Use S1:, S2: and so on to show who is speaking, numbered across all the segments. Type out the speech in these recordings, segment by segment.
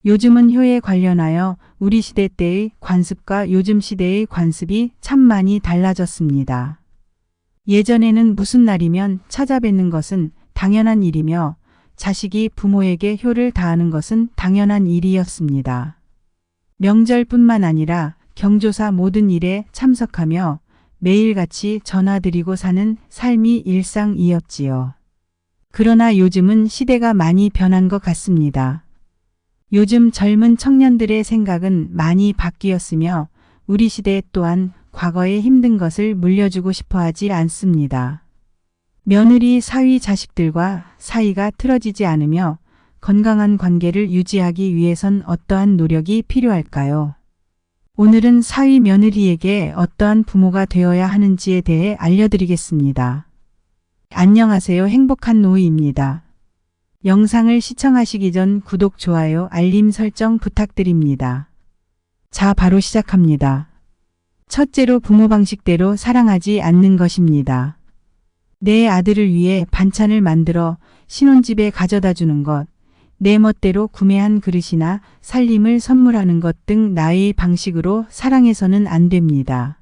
S1: 요즘은 효에 관련하여 우리 시대 때의 관습과 요즘 시대의 관습이 참 많이 달라졌습니다. 예전에는 무슨 날이면 찾아뵙는 것은 당연한 일이며 자식이 부모에게 효를 다하는 것은 당연한 일이었습니다. 명절뿐만 아니라 경조사 모든 일에 참석하며 매일같이 전화드리고 사는 삶이 일상이었지요. 그러나 요즘은 시대가 많이 변한 것 같습니다. 요즘 젊은 청년들의 생각은 많이 바뀌었으며 우리 시대 또한 과거의 힘든 것을 물려주고 싶어 하지 않습니다. 며느리 사위 자식들과 사이가 틀어지지 않으며 건강한 관계를 유지하기 위해선 어떠한 노력이 필요할까요? 오늘은 사위 며느리에게 어떠한 부모가 되어야 하는지에 대해 알려드리겠습니다. 안녕하세요. 행복한 노이입니다. 영상을 시청하시기 전 구독, 좋아요, 알림 설정 부탁드립니다. 자, 바로 시작합니다. 첫째로 부모 방식대로 사랑하지 않는 것입니다. 내 아들을 위해 반찬을 만들어 신혼집에 가져다 주는 것, 내 멋대로 구매한 그릇이나 살림을 선물하는 것 등 나의 방식으로 사랑해서는 안 됩니다.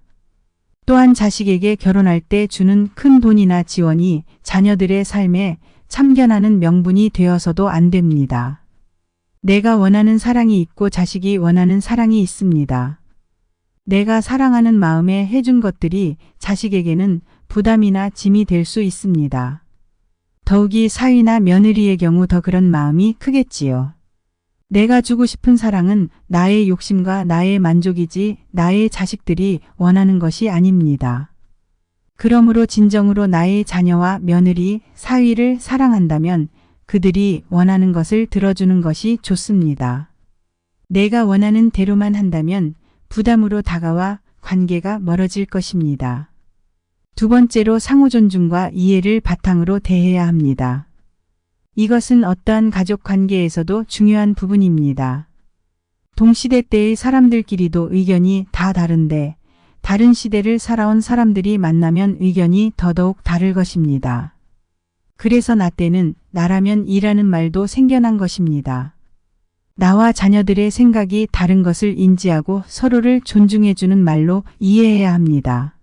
S1: 또한 자식에게 결혼할 때 주는 큰 돈이나 지원이 자녀들의 삶에 참견하는 명분이 되어서도 안 됩니다. 내가 원하는 사랑이 있고 자식이 원하는 사랑이 있습니다. 내가 사랑하는 마음에 해준 것들이 자식에게는 부담이나 짐이 될 수 있습니다. 더욱이 사위나 며느리의 경우 더 그런 마음이 크겠지요. 내가 주고 싶은 사랑은 나의 욕심과 나의 만족이지 나의 자식들이 원하는 것이 아닙니다. 그러므로 진정으로 나의 자녀와 며느리, 사위를 사랑한다면 그들이 원하는 것을 들어주는 것이 좋습니다. 내가 원하는 대로만 한다면 부담으로 다가와 관계가 멀어질 것입니다. 두 번째로 상호 존중과 이해를 바탕으로 대해야 합니다. 이것은 어떠한 가족 관계에서도 중요한 부분입니다. 동시대 때의 사람들끼리도 의견이 다 다른데 다른 시대를 살아온 사람들이 만나면 의견이 더더욱 다를 것입니다. 그래서 나 때는 나라면 이라는 말도 생겨난 것입니다. 나와 자녀들의 생각이 다른 것을 인지하고 서로를 존중해주는 말로 이해해야 합니다.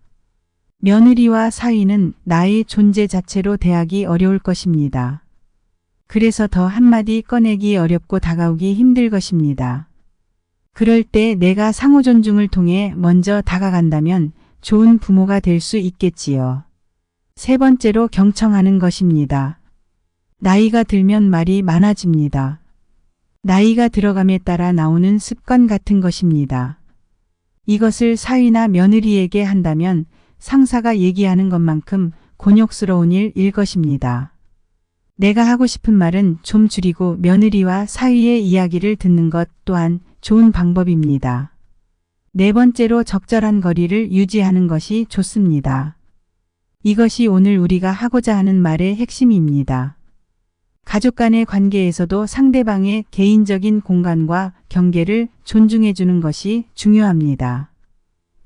S1: 며느리와 사위는 나의 존재 자체로 대하기 어려울 것입니다. 그래서 더 한마디 꺼내기 어렵고 다가오기 힘들 것입니다. 그럴 때 내가 상호 존중을 통해 먼저 다가간다면 좋은 부모가 될 수 있겠지요. 세 번째로 경청하는 것입니다. 나이가 들면 말이 많아집니다. 나이가 들어감에 따라 나오는 습관 같은 것입니다. 이것을 사위나 며느리에게 한다면 상사가 얘기하는 것만큼 곤욕스러운 일일 것입니다. 내가 하고 싶은 말은 좀 줄이고 며느리와 사위의 이야기를 듣는 것 또한 좋은 방법입니다. 네 번째로 적절한 거리를 유지하는 것이 좋습니다. 이것이 오늘 우리가 하고자 하는 말의 핵심입니다. 가족 간의 관계에서도 상대방의 개인적인 공간과 경계를 존중해 주는 것이 중요합니다.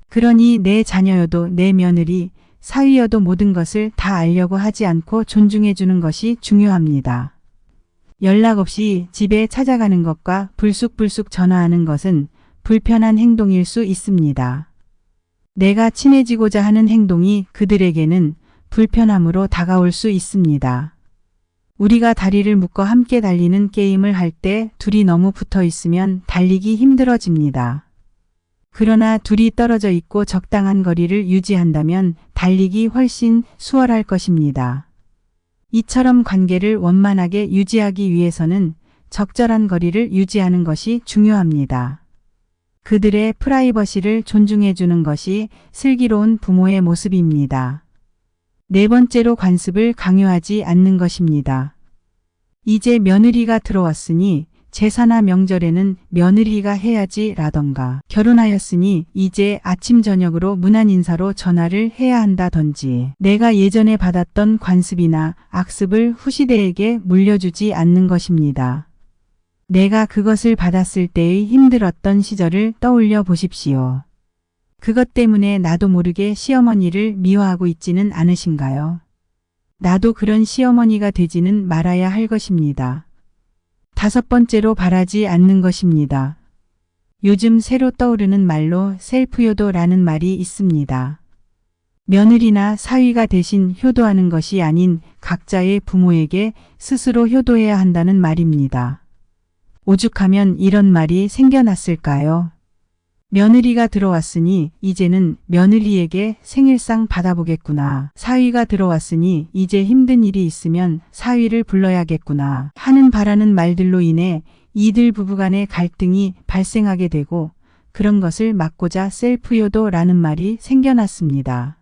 S1: 그러니 내 자녀여도 내 며느리, 사위여도 모든 것을 다 알려고 하지 않고 존중해 주는 것이 중요합니다. 연락 없이 집에 찾아가는 것과 불쑥불쑥 전화하는 것은 불편한 행동일 수 있습니다. 내가 친해지고자 하는 행동이 그들에게는 불편함으로 다가올 수 있습니다. 우리가 다리를 묶어 함께 달리는 게임을 할 때 둘이 너무 붙어 있으면 달리기 힘들어집니다. 그러나 둘이 떨어져 있고 적당한 거리를 유지한다면 달리기 훨씬 수월할 것입니다. 이처럼 관계를 원만하게 유지하기 위해서는 적절한 거리를 유지하는 것이 중요합니다. 그들의 프라이버시를 존중해 주는 것이 슬기로운 부모의 모습입니다. 네 번째로 관습을 강요하지 않는 것입니다. 이제 며느리가 들어왔으니 제사나 명절에는 며느리가 해야지 라던가 결혼하였으니 이제 아침 저녁으로 문안 인사로 전화를 해야 한다던지 내가 예전에 받았던 관습이나 악습을 후시대에게 물려주지 않는 것입니다. 내가 그것을 받았을 때의 힘들었던 시절을 떠올려 보십시오. 그것 때문에 나도 모르게 시어머니를 미워하고 있지는 않으신가요? 나도 그런 시어머니가 되지는 말아야 할 것입니다. 5번째로 바라지 않는 것입니다. 요즘 새로 떠오르는 말로 셀프효도라는 말이 있습니다. 며느리나 사위가 대신 효도하는 것이 아닌 각자의 부모에게 스스로 효도해야 한다는 말입니다. 오죽하면 이런 말이 생겨났을까요? 며느리가 들어왔으니 이제는 며느리에게 생일상 받아보겠구나. 사위가 들어왔으니 이제 힘든 일이 있으면 사위를 불러야겠구나 하는 바라는 말들로 인해 이들 부부간의 갈등이 발생하게 되고 그런 것을 막고자 셀프효도라는 말이 생겨났습니다.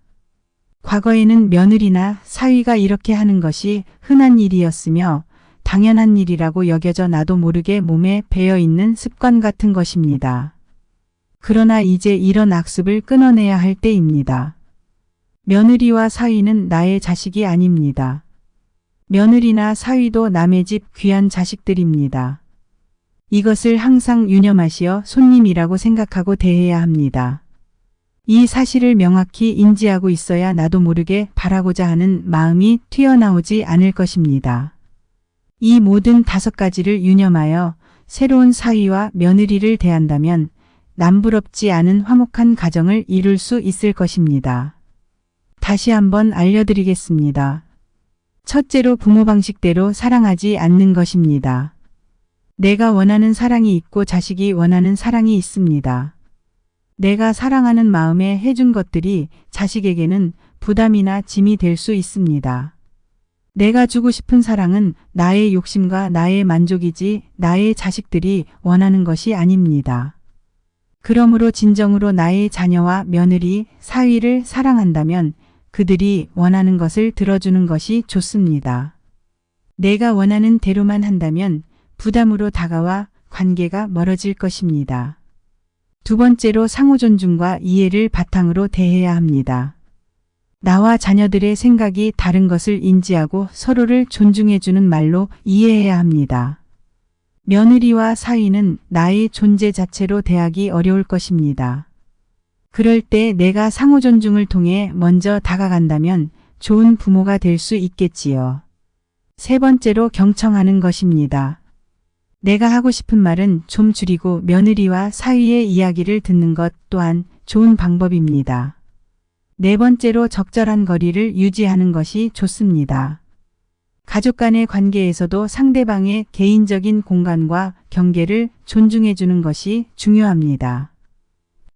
S1: 과거에는 며느리나 사위가 이렇게 하는 것이 흔한 일이었으며 당연한 일이라고 여겨져 나도 모르게 몸에 배어있는 습관 같은 것입니다. 그러나 이제 이런 악습을 끊어내야 할 때입니다. 며느리와 사위는 나의 자식이 아닙니다. 며느리나 사위도 남의 집 귀한 자식들입니다. 이것을 항상 유념하시어 손님이라고 생각하고 대해야 합니다. 이 사실을 명확히 인지하고 있어야 나도 모르게 바라고자 하는 마음이 튀어나오지 않을 것입니다. 이 모든 5가지를 유념하여 새로운 사위와 며느리를 대한다면 남부럽지 않은 화목한 가정을 이룰 수 있을 것입니다. 다시 한번 알려드리겠습니다. 첫째로 부모 방식대로 사랑하지 않는 것입니다. 내가 원하는 사랑이 있고 자식이 원하는 사랑이 있습니다. 내가 사랑하는 마음에 해준 것들이 자식에게는 부담이나 짐이 될 수 있습니다. 내가 주고 싶은 사랑은 나의 욕심과 나의 만족이지 나의 자식들이 원하는 것이 아닙니다. 그러므로 진정으로 나의 자녀와 며느리, 사위를 사랑한다면 그들이 원하는 것을 들어주는 것이 좋습니다. 내가 원하는 대로만 한다면 부담으로 다가와 관계가 멀어질 것입니다. 2번째로 상호 존중과 이해를 바탕으로 대해야 합니다. 나와 자녀들의 생각이 다른 것을 인지하고 서로를 존중해주는 말로 이해해야 합니다. 며느리와 사위는 나의 존재 자체로 대하기 어려울 것입니다. 그럴 때 내가 상호 존중을 통해 먼저 다가간다면 좋은 부모가 될 수 있겠지요. 3번째로 경청하는 것입니다. 내가 하고 싶은 말은 좀 줄이고 며느리와 사위의 이야기를 듣는 것 또한 좋은 방법입니다. 4번째로 적절한 거리를 유지하는 것이 좋습니다. 가족 간의 관계에서도 상대방의 개인적인 공간과 경계를 존중해 주는 것이 중요합니다.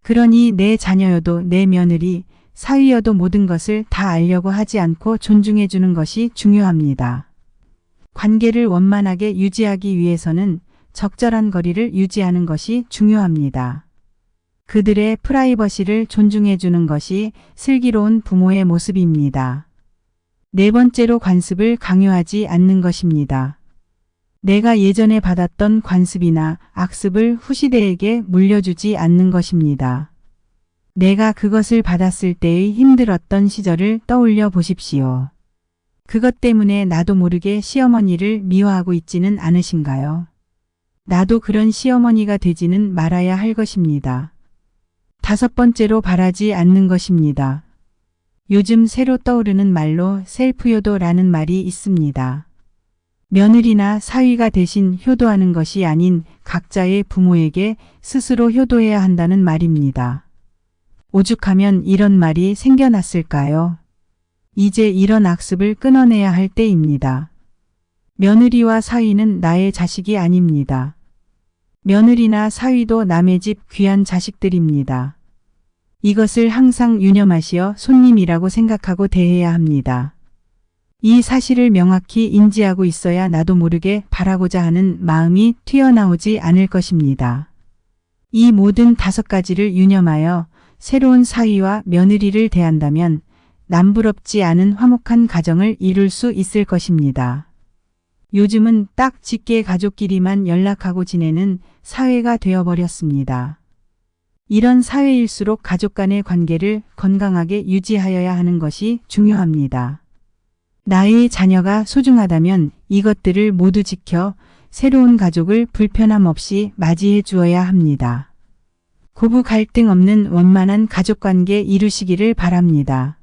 S1: 그러니 내 자녀여도 내 며느리, 사위여도 모든 것을 다 알려고 하지 않고 존중해 주는 것이 중요합니다. 관계를 원만하게 유지하기 위해서는 적절한 거리를 유지하는 것이 중요합니다. 그들의 프라이버시를 존중해 주는 것이 슬기로운 부모의 모습입니다. 4번째로 관습을 강요하지 않는 것입니다. 내가 예전에 받았던 관습이나 악습을 후시대에게 물려주지 않는 것입니다. 내가 그것을 받았을 때의 힘들었던 시절을 떠올려 보십시오. 그것 때문에 나도 모르게 시어머니를 미워하고 있지는 않으신가요? 나도 그런 시어머니가 되지는 말아야 할 것입니다. 5번째로 바라지 않는 것입니다. 요즘 새로 떠오르는 말로 셀프효도라는 말이 있습니다. 며느리나 사위가 대신 효도하는 것이 아닌 각자의 부모에게 스스로 효도해야 한다는 말입니다. 오죽하면 이런 말이 생겨났을까요? 이제 이런 악습을 끊어내야 할 때입니다. 며느리와 사위는 나의 자식이 아닙니다. 며느리나 사위도 남의 집 귀한 자식들입니다. 이것을 항상 유념하시어 손님이라고 생각하고 대해야 합니다. 이 사실을 명확히 인지하고 있어야 나도 모르게 바라고자 하는 마음이 튀어나오지 않을 것입니다. 이 모든 5가지를 유념하여 새로운 사위와 며느리를 대한다면 남부럽지 않은 화목한 가정을 이룰 수 있을 것입니다. 요즘은 딱 직계 가족끼리만 연락하고 지내는 사회가 되어버렸습니다. 이런 사회일수록 가족 간의 관계를 건강하게 유지하여야 하는 것이 중요합니다. 나의 자녀가 소중하다면 이것들을 모두 지켜 새로운 가족을 불편함 없이 맞이해 주어야 합니다. 고부 갈등 없는 원만한 가족관계 이루시기를 바랍니다.